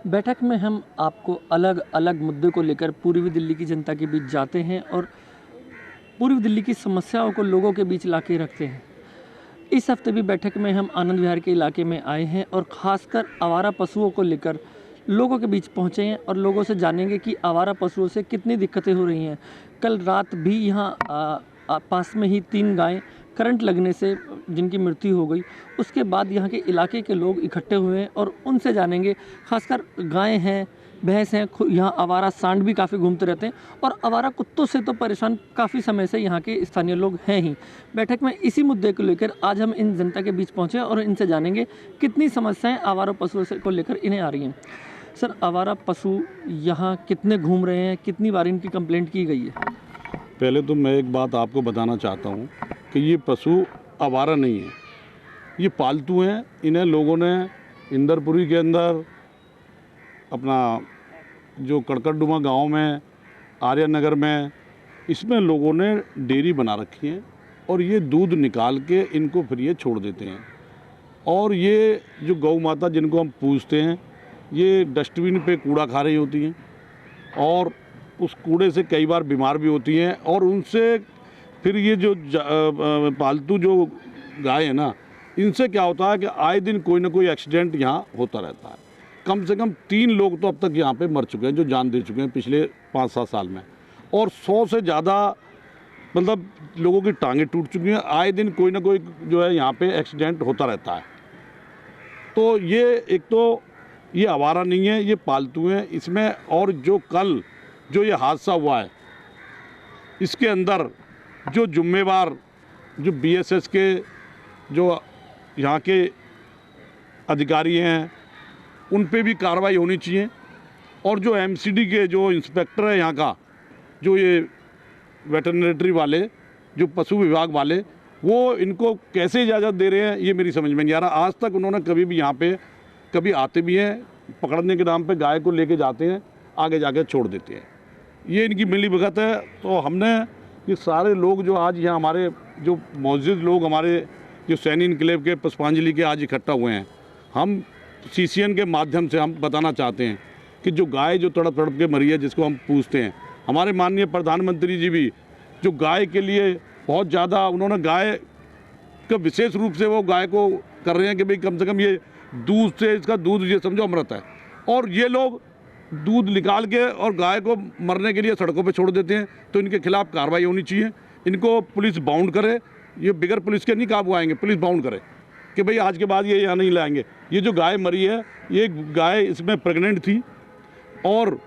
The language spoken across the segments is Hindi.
बैठक में हम आपको अलग अलग मुद्दे को लेकर पूर्वी दिल्ली की जनता के बीच जाते हैं और पूर्वी दिल्ली की समस्याओं को लोगों के बीच ला के रखते हैं। इस हफ्ते भी बैठक में हम आनंद विहार के इलाके में आए हैं और ख़ासकर आवारा पशुओं को लेकर लोगों के बीच पहुंचे हैं और लोगों से जानेंगे कि आवारा पशुओं से कितनी दिक्कतें हो रही हैं। कल रात भी यहाँ पास में ही 3 गायें करंट लगने से जिनकी मृत्यु हो गई। उसके बाद यहाँ के इलाके के लोग इकट्ठे हुए हैं और उनसे जानेंगे। खासकर गायें हैं, भैंस हैं, यहाँ आवारा सांड भी काफ़ी घूमते रहते हैं और आवारा कुत्तों से तो परेशान काफ़ी समय से यहाँ के स्थानीय लोग हैं ही। बैठक में इसी मुद्दे को लेकर आज हम इन जनता के बीच पहुँचे और इनसे जानेंगे कितनी समस्याएं आवारा पशुओं से को लेकर इन्हें आ रही हैं। सर, आवारा पशु यहाँ कितने घूम रहे हैं, कितनी बार इनकी कंप्लेंट की गई है? पहले तो मैं एक बात आपको बताना चाहता हूँ कि ये पशु आवारा नहीं है, ये पालतू हैं। इन्हें लोगों ने इंदरपुरी के अंदर अपना जो कड़कड़डुमा गांव में, आर्य नगर में, इसमें लोगों ने डेयरी बना रखी है और ये दूध निकाल के इनको फिर ये छोड़ देते हैं। और ये जो गौ माता जिनको हम पूजते हैं, ये डस्टबिन पे कूड़ा खा रही होती हैं और उस कूड़े से कई बार बीमार भी होती हैं। और उनसे फिर ये जो पालतू जो गाय है ना, इनसे क्या होता है कि आए दिन कोई ना कोई एक्सीडेंट यहाँ होता रहता है। कम से कम 3 लोग तो अब तक यहाँ पे मर चुके हैं जो जान दे चुके हैं पिछले 5-7 साल में, और 100 से ज़्यादा मतलब लोगों की टांगें टूट चुकी हैं। आए दिन कोई ना कोई जो है यहाँ पे एक्सीडेंट होता रहता है। तो ये एक तो ये आवारा नहीं है, ये पालतू हैं इसमें। और जो कल जो ये हादसा हुआ है, इसके अंदर जो जिम्मेवार जो बीएसएस के जो यहाँ के अधिकारी हैं, उन पे भी कार्रवाई होनी चाहिए। और जो एमसीडी के जो इंस्पेक्टर है यहाँ का, जो ये वेटरनरी वाले, जो पशु विभाग वाले, वो इनको कैसे इजाज़त दे रहे हैं ये मेरी समझ में नहीं आ रहा। आज तक उन्होंने कभी भी यहाँ पे कभी आते भी हैं, पकड़ने के नाम पे गाय को लेके जाते हैं, आगे जाके छोड़ देते हैं। ये इनकी मिलीभगत है। तो हमने ये सारे लोग जो आज यहाँ हमारे जो मौजूद लोग, हमारे जो सैनी इनक्लेव के, पुष्पांजलि के आज इकट्ठा हुए हैं, हम सीसीएन के माध्यम से हम बताना चाहते हैं कि जो गाय जो तड़प तड़प के मरी है, जिसको हम पूछते हैं, हमारे माननीय प्रधानमंत्री जी भी जो गाय के लिए बहुत ज़्यादा उन्होंने गाय का विशेष रूप से वो गाय को कर रहे हैं कि भाई कम से कम ये दूध से, इसका दूध ये समझो अमृत है। और ये लोग दूध निकाल के और गाय को मरने के लिए सड़कों पे छोड़ देते हैं। तो इनके खिलाफ कार्रवाई होनी चाहिए। इनको पुलिस बाउंड करे। ये बिगर पुलिस के नहीं काबू आएंगे, पुलिस बाउंड करे कि भाई आज के बाद ये यहाँ नहीं लाएंगे। ये जो गाय मरी है, ये गाय इसमें प्रेग्नेंट थी और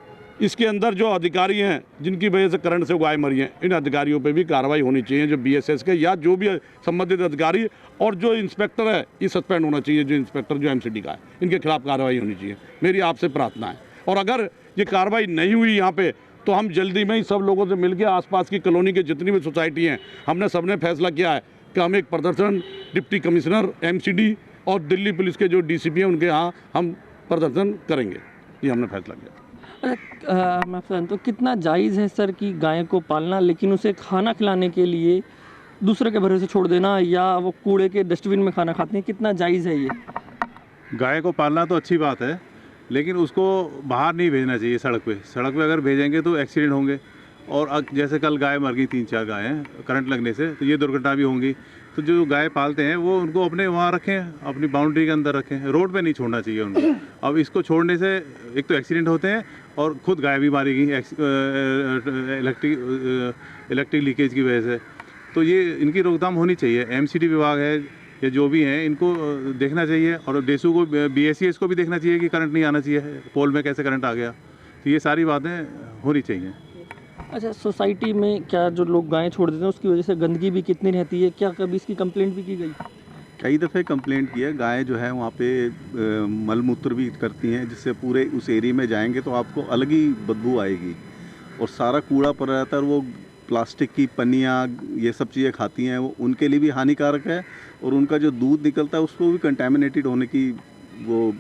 इसके अंदर जो अधिकारी हैं जिनकी वजह से करंट से गाय मरी हैं, इन अधिकारियों पे भी कार्रवाई होनी चाहिए, जो बीएसएस के या जो भी संबंधित अधिकारी। और जो इंस्पेक्टर है ये सस्पेंड होना चाहिए, जो इंस्पेक्टर जो एमसीडी का है, इनके खिलाफ कार्रवाई होनी चाहिए, मेरी आपसे प्रार्थना है। और अगर ये कार्रवाई नहीं हुई यहाँ पे, तो हम जल्दी में ही सब लोगों से मिलकर आसपास की कॉलोनी के जितनी भी सोसाइटी हैं, हमने सबने फैसला किया है कि हम एक प्रदर्शन डिप्टी कमिश्नर, एमसीडी और दिल्ली पुलिस के जो डीसीपी हैं उनके यहाँ हम प्रदर्शन करेंगे। ये हमने फैसला किया। मैं आपसे जानता हूँ, कितना जायज़ है सर कि गाय को पालना लेकिन उसे खाना खिलाने के लिए दूसरे के भरोसे छोड़ देना, या वो कूड़े के डस्टबिन में खाना खाते हैं, कितना जायज़ है ये? गाय को पालना तो अच्छी बात है, लेकिन उसको बाहर नहीं भेजना चाहिए सड़क पे। सड़क पे अगर भेजेंगे तो एक्सीडेंट होंगे। और जैसे कल गाय मर गई, 3-4 गाय हैं करंट लगने से, तो ये दुर्घटना भी होंगी। तो जो गाय पालते हैं वो उनको अपने वहाँ रखें, अपनी बाउंड्री के अंदर रखें, रोड पे नहीं छोड़ना चाहिए उनको। अब इसको छोड़ने से एक तो एक्सीडेंट होते हैं और खुद गाय भी मारेगी इलेक्ट्रिक लीकेज की वजह से। तो ये इनकी रोकथाम होनी चाहिए। एमसीडी विभाग है या जो भी हैं, इनको देखना चाहिए। और देशों को, बीएसईएस को भी देखना चाहिए कि करंट नहीं आना चाहिए, पोल में कैसे करंट आ गया। तो ये सारी बातें होनी चाहिए। अच्छा, सोसाइटी में क्या जो लोग गायें छोड़ देते हैं उसकी वजह से गंदगी भी कितनी रहती है, क्या कभी इसकी कंप्लेंट भी की गई? कई दफ़े कंप्लेंट की है। गायें जो है वहाँ पे मलमूत्र भी करती हैं, जिससे पूरे उस एरिया में जाएंगे तो आपको अलग ही बदबू आएगी। और सारा कूड़ा पड़ा रहता है, और वो प्लास्टिक की पन्नियाँ ये सब चीज़ें खाती हैं, वो उनके लिए भी हानिकारक है। और उनका जो दूध निकलता है उसको भी कंटेमिनेटेड होने की वो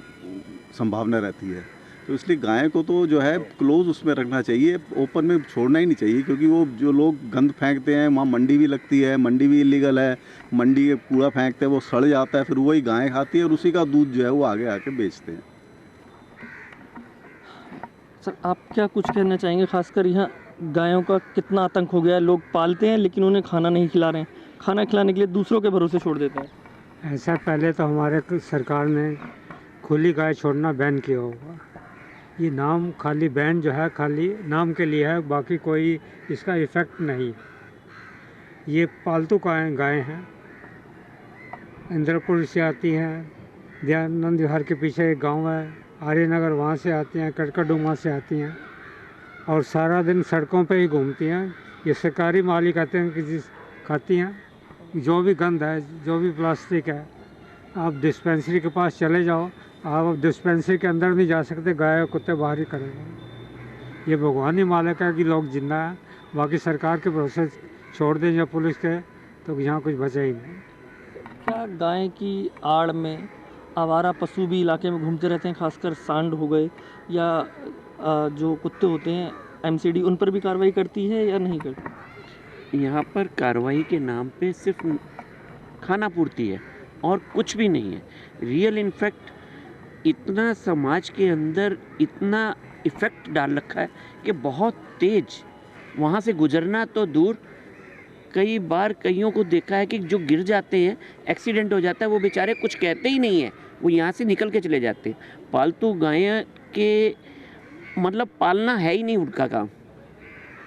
संभावना रहती है। तो इसलिए गाय को तो जो है क्लोज उसमें रखना चाहिए, ओपन में छोड़ना ही नहीं चाहिए। क्योंकि वो जो लोग गंद फेंकते हैं, वहाँ मंडी भी लगती है, मंडी भी इलीगल है, मंडी के कूड़ा फेंकते हैं, वो सड़ जाता है, फिर वही गाय खाती है और उसी का दूध जो है वो आगे आके बेचते हैं। सर आप क्या कुछ कहना चाहेंगे, खासकर यहाँ गायों का कितना आतंक हो गया है? लोग पालते हैं लेकिन उन्हें खाना नहीं खिला रहे हैं, खाना खिलाने के लिए दूसरों के भरोसे छोड़ देते हैं। ऐसा पहले तो हमारे सरकार ने खुली गाय छोड़ना बैन किया होगा। ये नाम खाली बैन जो है खाली नाम के लिए है, बाकी कोई इसका इफ़ेक्ट नहीं है। ये पालतू गायें हैं, इंद्रपुर से आती हैं, दयानंद विहार के पीछे एक गांव है आर्यनगर, वहाँ से आती हैं, कटकडुमा से आती हैं और सारा दिन सड़कों पे ही घूमती हैं। ये सरकारी माल ही कहते हैं कि जिस खाती हैं, जो भी गंद है, जो भी प्लास्टिक है। आप डिस्पेंसरी के पास चले जाओ, आप डिस्पेंसरी के अंदर नहीं जा सकते, गाय कुत्ते बाहर ही करेंगे। ये भगवान ही मालिक है कि लोग जिंदा हैं, बाकी सरकार के भरोसे छोड़ दें या पुलिस के, तो यहाँ कुछ बचा ही नहीं। क्या गाय की आड़ में आवारा पशु भी इलाके में घूमते रहते हैं, खासकर सांड हो गए या जो कुत्ते होते हैं एमसीडी, उन पर भी कार्रवाई करती है या नहीं करती? यहाँ पर कार्रवाई के नाम पे सिर्फ खाना पूर्ति है और कुछ भी नहीं है। रियल इनफैक्ट इतना समाज के अंदर इतना इफ़ेक्ट डाल रखा है कि बहुत तेज वहाँ से गुजरना तो दूर, कई बार कईयों को देखा है कि जो गिर जाते हैं, एक्सीडेंट हो जाता है, वो बेचारे कुछ कहते ही नहीं है, वो यहाँ से निकल के चले जाते हैं। पालतू गायें के मतलब पालना है ही नहीं उनका काम,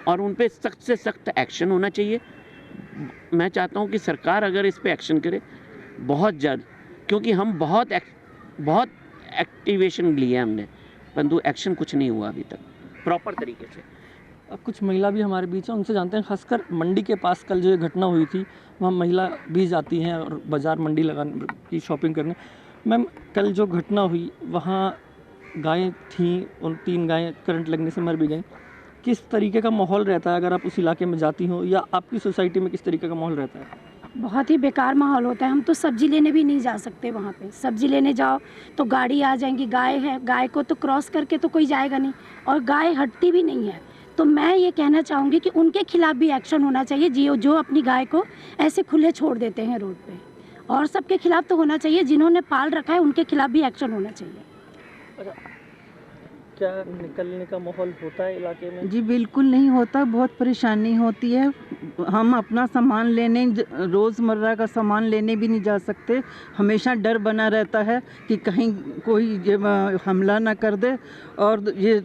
और उन पे सख्त से सख्त एक्शन होना चाहिए। मैं चाहता हूँ कि सरकार अगर इस पे एक्शन करे बहुत जल्द, क्योंकि हम बहुत एक्टिवेशन लिया हमने, परंतु एक्शन कुछ नहीं हुआ अभी तक प्रॉपर तरीके से। अब कुछ महिला भी हमारे बीच हैं, उनसे जानते हैं। खासकर मंडी के पास कल जो ये घटना हुई थी, वहाँ महिला भी जाती हैं और बाज़ार मंडी लगाने की शॉपिंग करने। मैम, कल जो घटना हुई वहाँ गायें थीं, उन 3 गायें करंट लगने से मर भी गईं। किस तरीके का माहौल रहता है अगर आप उस इलाके में जाती हो, या आपकी सोसाइटी में किस तरीके का माहौल रहता है? बहुत ही बेकार माहौल होता है। हम तो सब्जी लेने भी नहीं जा सकते वहाँ पे। सब्जी लेने जाओ तो गाड़ी आ जाएंगी, गाय है, गाय को तो क्रॉस करके तो कोई जाएगा नहीं, और गाय हटती भी नहीं है। तो मैं ये कहना चाहूँगी कि उनके खिलाफ़ भी एक्शन होना चाहिए, जो अपनी गाय को ऐसे खुले छोड़ देते हैं रोड पे, और सबके खिलाफ़ तो होना चाहिए, जिन्होंने पाल रखा है उनके खिलाफ़ भी एक्शन होना चाहिए। क्या निकलने का माहौल होता है इलाके में? जी बिल्कुल नहीं होता, बहुत परेशानी होती है। हम अपना सामान लेने, रोज़मर्रा का सामान लेने भी नहीं जा सकते। हमेशा डर बना रहता है कि कहीं कोई ये हमला ना कर दे, और ये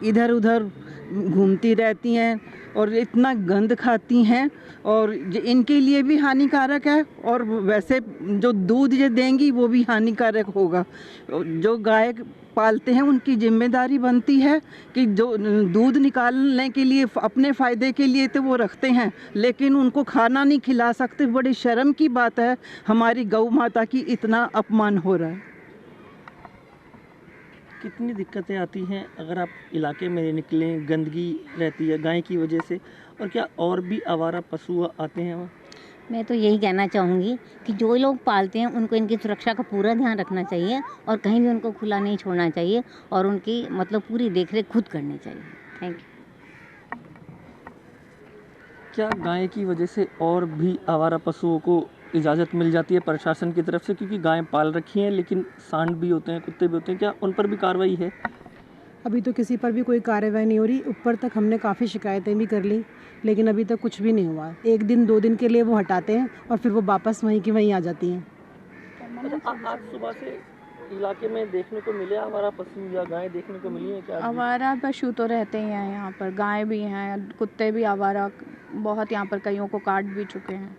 इधर उधर घूमती रहती हैं और इतना गंद खाती हैं, और इनके लिए भी हानिकारक है, और वैसे जो दूध ये देंगी वो भी हानिकारक होगा। जो गाय पालते हैं उनकी जिम्मेदारी बनती है कि जो दूध निकालने के लिए अपने फ़ायदे के लिए तो वो रखते हैं, लेकिन उनको खाना नहीं खिला सकते। बड़ी शर्म की बात है, हमारी गौ माता की इतना अपमान हो रहा है। कितनी दिक्कतें आती हैं अगर आप इलाके में निकलें, गंदगी रहती है गाय की वजह से, और क्या और भी आवारा पशु आते हैं वहाँ? मैं तो यही कहना चाहूँगी कि जो लोग पालते हैं उनको इनकी सुरक्षा का पूरा ध्यान रखना चाहिए, और कहीं भी उनको खुला नहीं छोड़ना चाहिए, और उनकी मतलब पूरी देखरेख खुद करनी चाहिए। Thank you. क्या गाय की वजह से और भी आवारा पशुओं को इजाज़त मिल जाती है प्रशासन की तरफ से? क्योंकि गायें पाल रखी हैं लेकिन सांड भी होते हैं, कुत्ते भी होते हैं, क्या उन पर भी कार्रवाई है? अभी तो किसी पर भी कोई कार्रवाई नहीं हो रही। ऊपर तक हमने काफ़ी शिकायतें भी कर ली, लेकिन अभी तक कुछ भी नहीं हुआ। 1 दिन 2 दिन के लिए वो हटाते हैं और फिर वो वापस वहीं की वहीं आ जाती हैं। आज सुबह से इलाके में देखने को मिले आवारा पशु या गायें देखने को मिली हैं क्या? आवारा पशु तो रहते ही हैं यहाँ पर, गाय भी हैं, कुत्ते भी आवारा बहुत यहाँ पर कईयों को काट भी चुके हैं।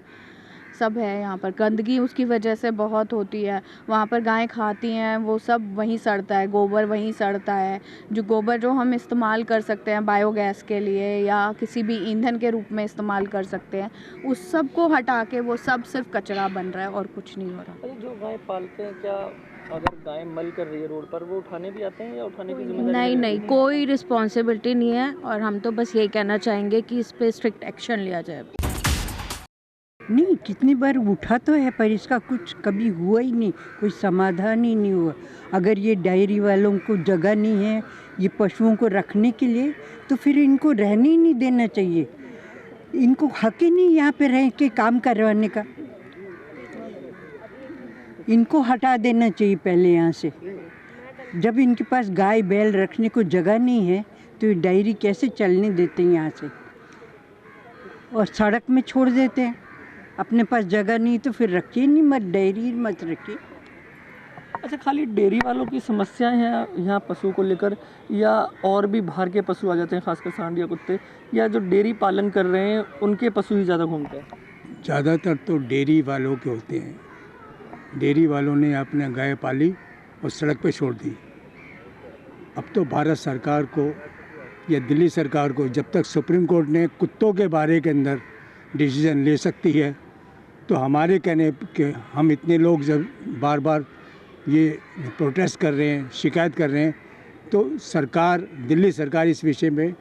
सब है यहाँ पर, गंदगी उसकी वजह से बहुत होती है। वहाँ पर गायें खाती हैं, वो सब वहीं सड़ता है, गोबर वहीं सड़ता है। जो गोबर जो हम इस्तेमाल कर सकते हैं बायोगैस के लिए या किसी भी ईंधन के रूप में इस्तेमाल कर सकते हैं, उस सब को हटा के वो सब सिर्फ कचरा बन रहा है और कुछ नहीं हो रहा। अरे जो गाय पालते हैं, क्या अगर गाय मल कर रही है रोड पर, वो उठाने भी आते हैं या उठाने की जिम्मेदारी? नहीं, कोई रिस्पॉन्सिबिलिटी नहीं है, और हम तो बस यही कहना चाहेंगे कि इस पर स्ट्रिक्ट एक्शन लिया जाए। नहीं, कितनी बार उठा तो है पर इसका कुछ कभी हुआ ही नहीं, कोई समाधान ही नहीं हुआ। अगर ये डायरी वालों को जगह नहीं है ये पशुओं को रखने के लिए, तो फिर इनको रहने ही नहीं देना चाहिए। इनको हक ही नहीं यहाँ पे रह के काम करवाने का। इनको हटा देना चाहिए पहले यहाँ से। जब इनके पास गाय बैल रखने को जगह नहीं है तो ये डायरी कैसे चलने देते हैं यहाँ से, और सड़क में छोड़ देते हैं। अपने पास जगह नहीं तो फिर रखिए नहीं, मत डायरी मत रखिए। अच्छा, खाली डेयरी वालों की समस्याएं हैं यहाँ पशुओं को लेकर, या और भी बाहर के पशु आ जाते हैं, खासकर सांड या कुत्ते, या जो डेयरी पालन कर रहे हैं उनके पशु ही ज़्यादा घूमते हैं? ज़्यादातर तो डेयरी वालों के होते हैं। डेयरी वालों ने अपने गाय पाली और सड़क पे छोड़ दी। अब तो भारत सरकार को या दिल्ली सरकार को, जब तक सुप्रीम कोर्ट ने कुत्तों के बारे के अंदर डिसीजन ले सकती है, तो हमारे कहने के हम इतने लोग जब बार बार ये प्रोटेस्ट कर रहे हैं, शिकायत कर रहे हैं, तो सरकार, दिल्ली सरकार इस विषय में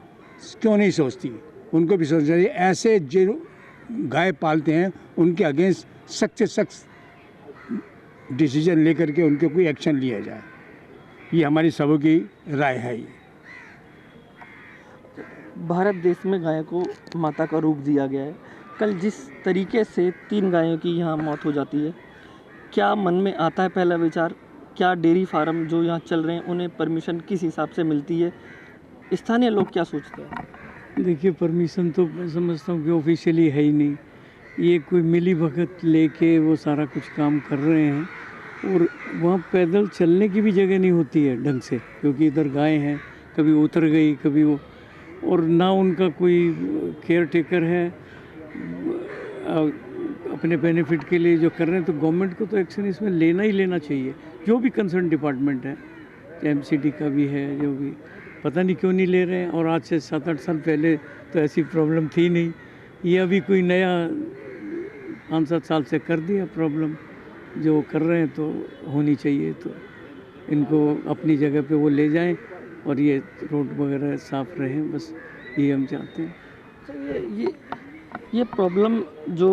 क्यों नहीं सोचती? उनको भी सोचना चाहिए। ऐसे जो गाय पालते हैं उनके अगेंस्ट सख्त से सख्त डिसीजन लेकर के उनके कोई एक्शन लिया जाए। ये हमारी सबों की राय है। ये भारत देश में गाय को माता का रूप दिया गया है। कल जिस तरीके से 3 गायों की यहाँ मौत हो जाती है, क्या मन में आता है पहला विचार, क्या डेयरी फार्म जो यहाँ चल रहे हैं उन्हें परमिशन किस हिसाब से मिलती है? स्थानीय लोग क्या सोचते हैं? देखिए, परमिशन तो मैं समझता हूँ कि ऑफिशियली है ही नहीं। ये कोई मिली भगत लेके वो सारा कुछ काम कर रहे हैं, और वहाँ पैदल चलने की भी जगह नहीं होती है ढंग से, क्योंकि इधर गाय हैं, कभी उतर गई कभी वो, और ना उनका कोई केयर टेकर है। अपने बेनिफिट के लिए जो कर रहे हैं, तो गवर्नमेंट को तो एक्शन इसमें लेना ही लेना चाहिए। जो भी कंसर्न डिपार्टमेंट है, एमसीडी का भी है, जो भी, पता नहीं क्यों नहीं ले रहे हैं। और आज से 7-8 साल पहले तो ऐसी प्रॉब्लम थी नहीं। ये अभी कोई नया 5-7 साल से कर दिया प्रॉब्लम, जो कर रहे हैं तो होनी चाहिए। तो इनको अपनी जगह पे वो ले जाएं और ये रोड वगैरह साफ़ रहें, बस ये हम चाहते हैं। तो ये प्रॉब्लम जो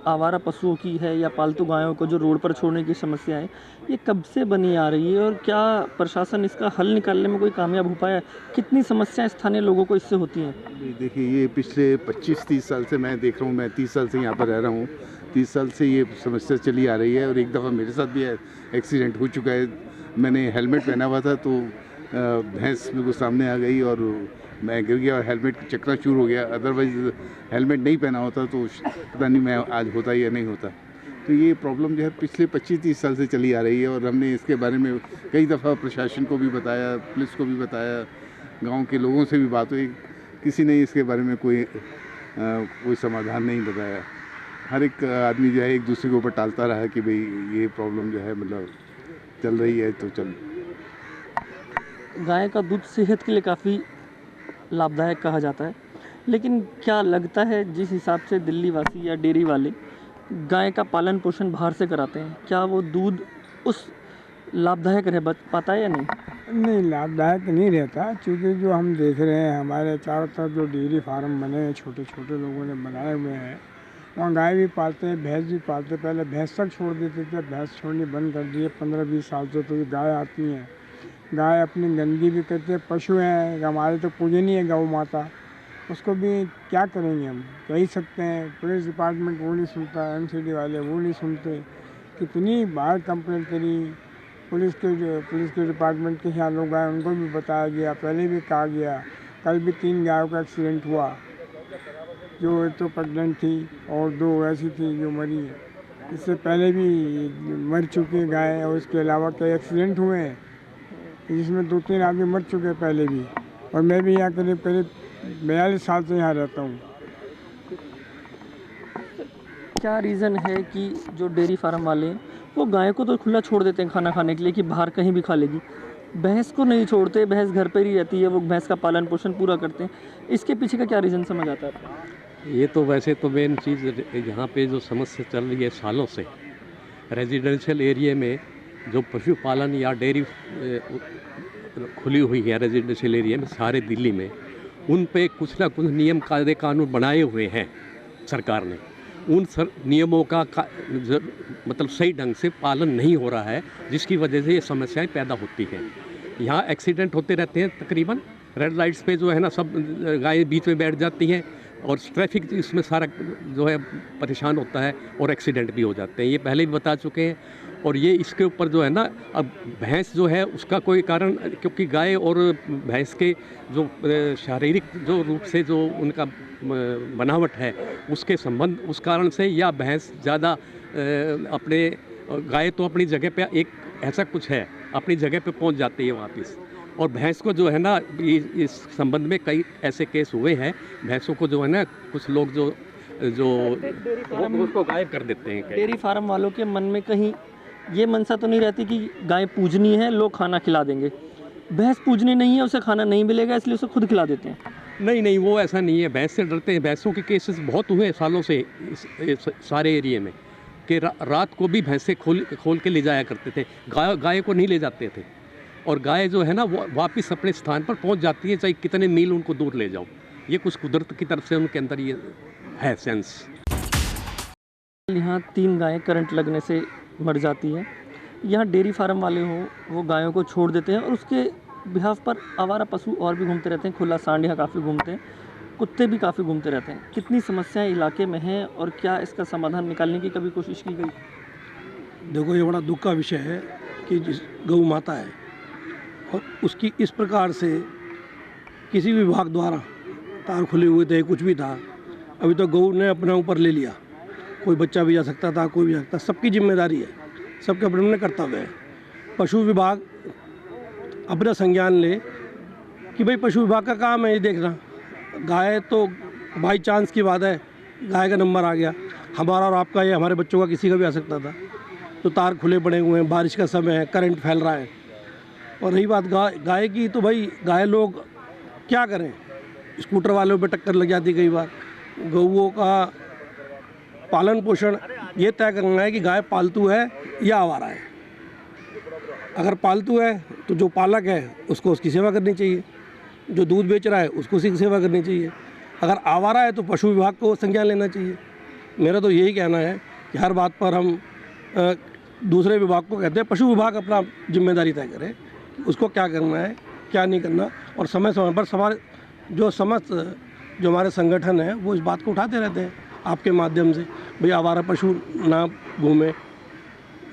आवारा पशुओं की है या पालतू गायों को जो रोड पर छोड़ने की समस्या है, ये कब से बनी आ रही है, और क्या प्रशासन इसका हल निकालने में कोई कामयाब हो पाया? कितनी समस्याएं स्थानीय लोगों को इससे होती हैं? देखिए, ये पिछले 25-30 साल से मैं देख रहा हूँ। मैं 30 साल से यहाँ पर रह रहा हूँ। 30 साल से ये समस्या चली आ रही है, और एक दफ़ा मेरे साथ भी एक्सीडेंट हो चुका है। मैंने हेलमेट पहना हुआ था तो भैंस मेरे को सामने आ गई और मैं गिर गया और हेलमेट चकना शुरू हो गया। अदरवाइज़ हेलमेट नहीं पहना होता तो पता नहीं मैं आज होता या नहीं होता। तो ये प्रॉब्लम जो है पिछले 25-30 साल से चली आ रही है, और हमने इसके बारे में कई दफ़ा प्रशासन को भी बताया, पुलिस को भी बताया, गांव के लोगों से भी बात हुई। किसी ने इसके बारे में कोई समाधान नहीं बताया। हर एक आदमी जो है एक दूसरे के ऊपर टालता रहा कि भाई ये प्रॉब्लम जो है मतलब चल रही है तो चल। गाय का दूध सेहत के लिए काफ़ी लाभदायक कहा जाता है, लेकिन क्या लगता है जिस हिसाब से दिल्ली वासी या डेयरी वाले गाय का पालन पोषण बाहर से कराते हैं, क्या वो दूध उस लाभदायक रह पाता है या नहीं? नहीं, लाभदायक नहीं रहता, क्योंकि जो हम देख रहे हैं हमारे चारों तरफ जो डेयरी फार्म बने हैं, छोटे छोटे लोगों ने बनाए हुए हैं, वहाँ गाय भी पालते हैं, भैंस भी पालते हैं। पहले भैंस तक छोड़ देते थे, भैंस छोड़नी बंद कर दिए 15-20 साल से। तो ये गाय आती हैं, गाय अपनी गंदगी भी करते हैं। पशु हैं, हमारे तो पूजनीय है गौ माता, उसको भी क्या करेंगे हम? कह ही सकते हैं। पुलिस डिपार्टमेंट वो नहीं सुनता, एमसीडी वाले वो नहीं सुनते। कितनी बार कंप्लेंट करी, पुलिस के डिपार्टमेंट के यहाँ लोग आए, उनको भी बताया गया, पहले भी कहा गया। कल भी 3 गायों का एक्सीडेंट हुआ, जो एक तो प्रेग्नेंट थी और 2 ऐसी थी जो मरी है। इससे पहले भी मर चुकी गाय, और इसके अलावा कई एक्सीडेंट हुए हैं जिसमें 2-3 आदमी मर चुके हैं पहले भी। और मैं भी यहाँ करीब 42 साल से यहाँ रहता हूँ। क्या रीज़न है कि जो डेयरी फार्म वाले हैं वो गाय को तो खुला छोड़ देते हैं खाना खाने के लिए कि बाहर कहीं भी खा लेगी, भैंस को नहीं छोड़ते, भैंस घर पर ही रहती है, वो भैंस का पालन पोषण पूरा करते हैं? इसके पीछे का क्या रीज़न समझ आता है? ये तो वैसे तो मेन चीज़ यहाँ पे जो समस्या चल रही है सालों से, रेजिडेंशियल एरिया में जो पशुपालन या डेयरी खुली हुई है रेजिडेंशियल एरिया में सारे दिल्ली में, उन पे कुछ ना कुछ नियम कायदे कानून बनाए हुए हैं सरकार ने। उन नियमों का मतलब सही ढंग से पालन नहीं हो रहा है, जिसकी वजह से ये समस्याएं पैदा होती हैं। यहाँ एक्सीडेंट होते रहते हैं तकरीबन। रेड लाइट्स पे जो है ना, सब गायें बीच में बैठ जाती हैं और ट्रैफिक इसमें सारा जो है परेशान होता है और एक्सीडेंट भी हो जाते हैं, ये पहले भी बता चुके हैं। और ये इसके ऊपर जो है ना, अब भैंस जो है उसका कोई कारण, क्योंकि गाय और भैंस के जो शारीरिक जो रूप से जो उनका बनावट है उसके संबंध उस कारण से, या भैंस ज़्यादा अपने, गाय तो अपनी जगह पे एक ऐसा कुछ है अपनी जगह पे पहुंच जाती है वापस, और भैंस को जो है ना इस संबंध में कई ऐसे केस हुए हैं, भैंसों को जो है ना कुछ लोग जो उसको गायब कर देते हैं। डेयरी फार्म वालों के मन में कहीं ये मनसा तो नहीं रहती कि गाय पूजनी है, लोग खाना खिला देंगे? भैंस पूजनी नहीं है, उसे खाना नहीं मिलेगा इसलिए उसे खुद खिला देते हैं। नहीं, वो ऐसा नहीं है, भैंस से डरते हैं। भैंसों के केसेस बहुत हुए सालों से इस सारे एरिया में, कि रात को भी भैंसें खोल के ले जाया करते थे, गाय को नहीं ले जाते थे, और गाय जो है ना वो वापस अपने स्थान पर पहुंच जाती है, चाहे कितने मील उनको दूर ले जाओ। ये कुछ कुदरत की तरफ से उनके अंदर ये है सेंस। यहाँ 3 गायें करंट लगने से मर जाती है। यहाँ डेयरी फार्म वाले वो गायों को छोड़ देते हैं, और उसके बिहाफ पर आवारा पशु और भी घूमते रहते हैं। खुला सांड यहाँ काफ़ी घूमते हैं, कुत्ते भी काफ़ी घूमते रहते हैं। कितनी समस्याएं इलाके में हैं और क्या इसका समाधान निकालने की कभी कोशिश की गई? देखो, ये बड़ा दुख का विषय है कि जिस गौ माता है और उसकी इस प्रकार से किसी भी विभाग द्वारा तार खुले हुए थे, कुछ भी था, अभी तो गौ ने अपने ऊपर ले लिया। कोई बच्चा भी जा सकता था, कोई भी जा सकता, सबकी जिम्मेदारी है, सबके अपने अपने कर्तव्य है। पशु विभाग अपना संज्ञान ले कि भाई पशु विभाग का काम है ये देखना। गाय तो बाई चांस की बात है, गाय का नंबर आ गया, हमारा और आपका, ये हमारे बच्चों का, किसी का भी आ सकता था। तो तार खुले पड़े हुए हैं, बारिश का समय है, करंट फैल रहा है। और रही बात गाय की, तो भाई गाय लोग क्या करें, स्कूटर वालों पे टक्कर लग जाती कई बार। गौओं का पालन पोषण ये तय करना है कि गाय पालतू है या आवारा है। अगर पालतू है तो जो पालक है उसको उसकी सेवा करनी चाहिए, जो दूध बेच रहा है उसको उसकी सेवा करनी चाहिए। अगर आवारा है तो पशु विभाग को संज्ञान लेना चाहिए। मेरा तो यही कहना है कि हर बात पर हम दूसरे विभाग को कहते हैं, पशु विभाग अपना जिम्मेदारी तय करे, उसको क्या करना है क्या नहीं करना। और समय समय पर हमारे जो समस्त जो हमारे संगठन हैं वो इस बात को उठाते रहते हैं आपके माध्यम से, भाई आवारा पशु ना घूमे,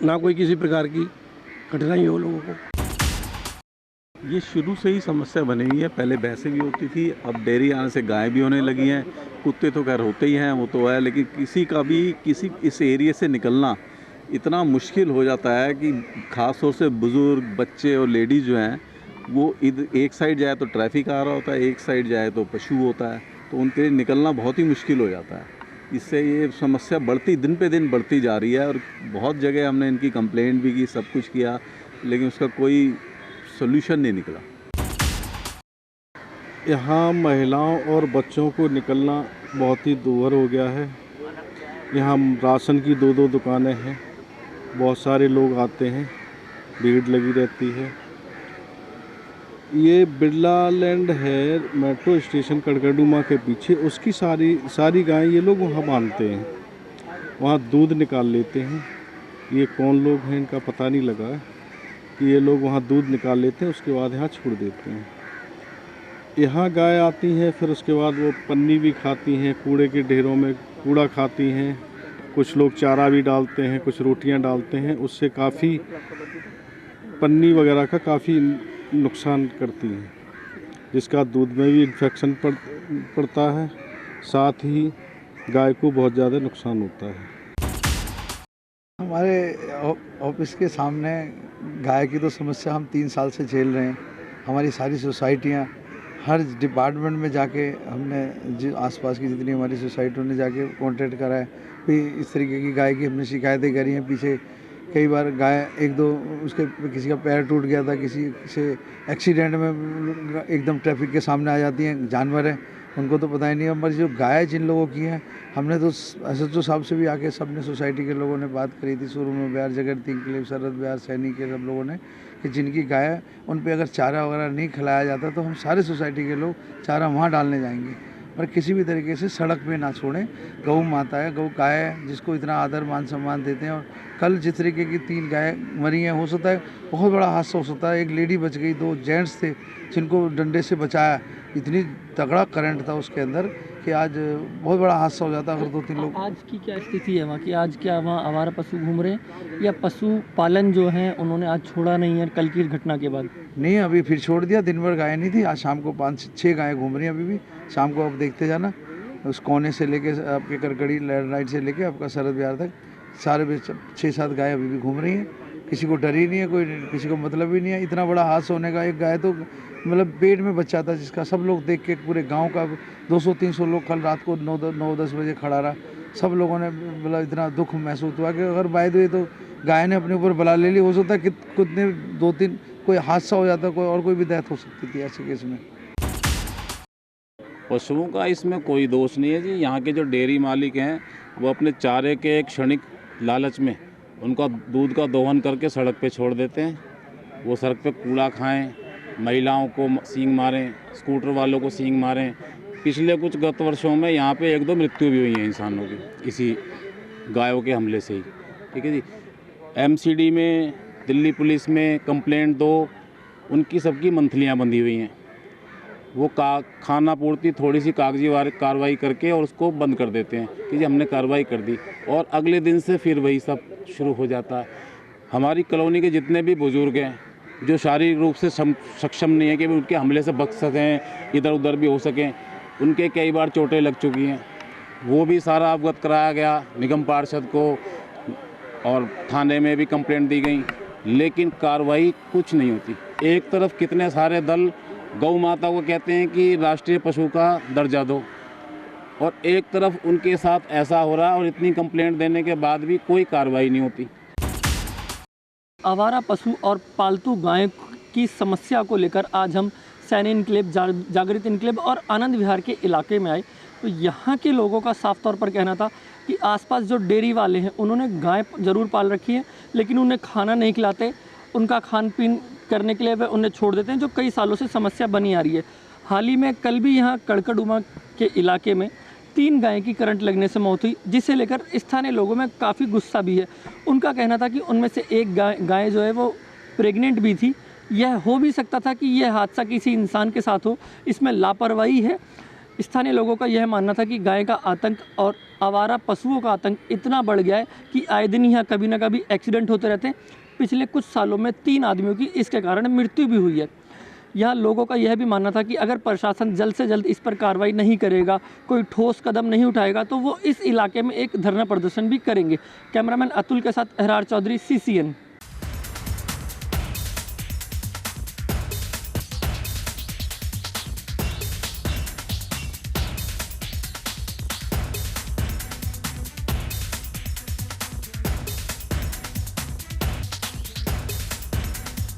ना कोई किसी प्रकार की कठिनाई हो लोगों को। ये शुरू से ही समस्या बनी हुई है। पहले भैंसें भी होती थी, अब डेयरी आने से गाय भी होने लगी हैं। कुत्ते तो खैर होते ही हैं, वो तो है, लेकिन किसी का भी इस एरिया से निकलना इतना मुश्किल हो जाता है कि ख़ास तौर से बुज़ुर्ग, बच्चे और लेडीज़ जो हैं वो एक साइड जाए तो ट्रैफिक आ रहा होता है, एक साइड जाए तो पशु होता है, तो उनके लिए निकलना बहुत ही मुश्किल हो जाता है। इससे ये समस्या दिन पे दिन बढ़ती जा रही है, और बहुत जगह हमने इनकी कंप्लेंट भी की, सब कुछ किया, लेकिन उसका कोई सोल्यूशन नहीं निकला। यहाँ महिलाओं और बच्चों को निकलना बहुत ही दूभर हो गया है। यहाँ राशन की 2-2 दुकानें हैं, बहुत सारे लोग आते हैं, भीड़ लगी रहती है। ये बिरला लैंड है मेट्रो स्टेशन कड़कड़डूमा के पीछे, उसकी सारी गायें ये लोग वहाँ बांधते हैं, वहाँ दूध निकाल लेते हैं। ये कौन लोग हैं इनका पता नहीं लगा है कि ये लोग वहाँ दूध निकाल लेते हैं, उसके बाद यहाँ छोड़ देते हैं। यहाँ गाय आती हैं, फिर उसके बाद वो पन्नी भी खाती हैं, कूड़े के ढेरों में कूड़ा खाती हैं, कुछ लोग चारा भी डालते हैं, कुछ रोटियाँ डालते हैं, उससे काफ़ी पन्नी वगैरह का काफ़ी नुकसान करती हैं, जिसका दूध में भी इन्फेक्शन पड़ता है, साथ ही गाय को बहुत ज़्यादा नुकसान होता है। हमारे ऑफिस के सामने गाय की तो समस्या हम 3 साल से झेल रहे हैं। हमारी सारी सोसाइटियाँ, हर डिपार्टमेंट में जाके हमने जो आसपास की जितनी हमारी सोसाइटियों ने जाके कॉन्टेक्ट करा है, फिर इस तरीके की गाय की हमने शिकायतें करी हैं। पीछे कई बार गाय 1-2 उसके किसी का पैर टूट गया था, किसी से एक्सीडेंट में एकदम ट्रैफिक के सामने आ जाती हैं। जानवर हैं, उनको तो पता ही नहीं है। हमारी जो गाय जिन लोगों की है, हमने तो SHO साहब से भी आके सबने सोसाइटी के लोगों ने बात करी थी, सूरम बिहार, जगत इंक्लेव, सरहद बिहार, सैनिक के सब लोगों ने, कि जिनकी गाय है उन पे अगर चारा वगैरह नहीं खिलाया जाता तो हम सारे सोसाइटी के लोग चारा वहाँ डालने जाएंगे, पर किसी भी तरीके से सड़क पे ना छोड़ें। गौ माता है, गौ गाय है, जिसको इतना आदर मान सम्मान देते हैं, और कल जिस तरीके की 3 गाय मरी हैं, हो सकता है बहुत बड़ा हादसा हो सकता है। एक लेडी बच गई, 2 जेंट्स थे जिनको डंडे से बचाया। इतनी तगड़ा करंट था उसके अंदर कि आज बहुत बड़ा हादसा हो जाता अगर 2-3 लोग। आज की क्या स्थिति है वहाँ की? आज क्या वहाँ आवारा पशु घूम रहे हैं या पशु पालन जो है उन्होंने आज छोड़ा नहीं है कल की घटना के बाद? नहीं, अभी फिर छोड़ दिया। दिन भर गाय नहीं थी, आज शाम को 5-6 गायें घूम रही हैं अभी भी। शाम को आप देखते जाना, उस कोने से लेके आपके करकड़ी राइट से लेके आपका सरद बिहार तक सारे 6-7 गायें अभी भी घूम रही हैं। किसी को डर ही नहीं है, कोई किसी को मतलब ही नहीं है। इतना बड़ा हादसा होने का, एक गाय तो मतलब पेट में बच्चा था जिसका सब लोग देख के, पूरे गांव का 200-300 लोग कल रात को 9-10 बजे खड़ा रहा। सब लोगों ने मतलब इतना दुख महसूस हुआ कि अगर बाय द वे तो गाय ने अपने ऊपर बला ले ली, हो सकता है कि कितने 2-3 कोई हादसा हो जाता, कोई भी डेथ हो सकती थी ऐसे केस में। पशुओं का इसमें कोई दोष नहीं है जी। यहाँ के जो डेयरी मालिक हैं वो अपने चारे के एक क्षणिक लालच में उनका दूध का दोहन करके सड़क पे छोड़ देते हैं। वो सड़क पे कूड़ा खाएं, महिलाओं को सींग मारें, स्कूटर वालों को सींग मारें। पिछले कुछ गत वर्षों में यहाँ पे 1-2 मृत्यु भी हुई हैं इंसानों की इसी गायों के हमले से ही। ठीक है जी। MCD में, दिल्ली पुलिस में कंप्लेंट दो, उनकी सबकी मंथलियाँ बंधी हुई हैं। वो खाना पूर्ति थोड़ी सी कागजी कार्रवाई करके और उसको बंद कर देते हैं कि जी हमने कार्रवाई कर दी, और अगले दिन से फिर वही सब शुरू हो जाता है। हमारी कॉलोनी के जितने भी बुजुर्ग हैं जो शारीरिक रूप से सक्षम नहीं है कि उनके हमले से बच सकें, इधर उधर भी हो सकें, उनके कई बार चोटें लग चुकी हैं। वो भी सारा अवगत कराया गया निगम पार्षद को और थाने में भी कंप्लेंट दी गई, लेकिन कार्रवाई कुछ नहीं होती। एक तरफ कितने सारे दल गौ माता को कहते हैं कि राष्ट्रीय पशु का दर्जा दो, और एक तरफ उनके साथ ऐसा हो रहा है और इतनी कंप्लेंट देने के बाद भी कोई कार्रवाई नहीं होती। आवारा पशु और पालतू गाय की समस्या को लेकर आज हम सैनी इनक्लेव, जागृत इनक्लेव और आनंद विहार के इलाके में आए, तो यहाँ के लोगों का साफ तौर पर कहना था कि आसपास जो डेयरी वाले हैं उन्होंने गाय ज़रूर पाल रखी है, लेकिन उन्हें खाना नहीं खिलाते, उनका खान पीन करने के लिए वे उन्हें छोड़ देते हैं, जो कई सालों से समस्या बनी आ रही है। हाल ही में कल भी यहाँ कड़कड़ुमा के इलाके में 3 गाय की करंट लगने से मौत हुई, जिसे लेकर स्थानीय लोगों में काफ़ी गुस्सा भी है। उनका कहना था कि उनमें से एक गाय जो है वो प्रेग्नेंट भी थी। यह हो भी सकता था कि यह हादसा किसी इंसान के साथ हो, इसमें लापरवाही है। स्थानीय लोगों का यह मानना था कि गाय का आतंक और आवारा पशुओं का आतंक इतना बढ़ गया है कि आए दिन यहाँ कभी ना कभी एक्सीडेंट होते रहते हैं। पिछले कुछ सालों में 3 आदमियों की इसके कारण मृत्यु भी हुई है। यहाँ लोगों का यह भी मानना था कि अगर प्रशासन जल्द से जल्द इस पर कार्रवाई नहीं करेगा, कोई ठोस कदम नहीं उठाएगा, तो वो इस इलाके में एक धरना प्रदर्शन भी करेंगे। कैमरामैन अतुल के साथ अहरार चौधरी, CCN।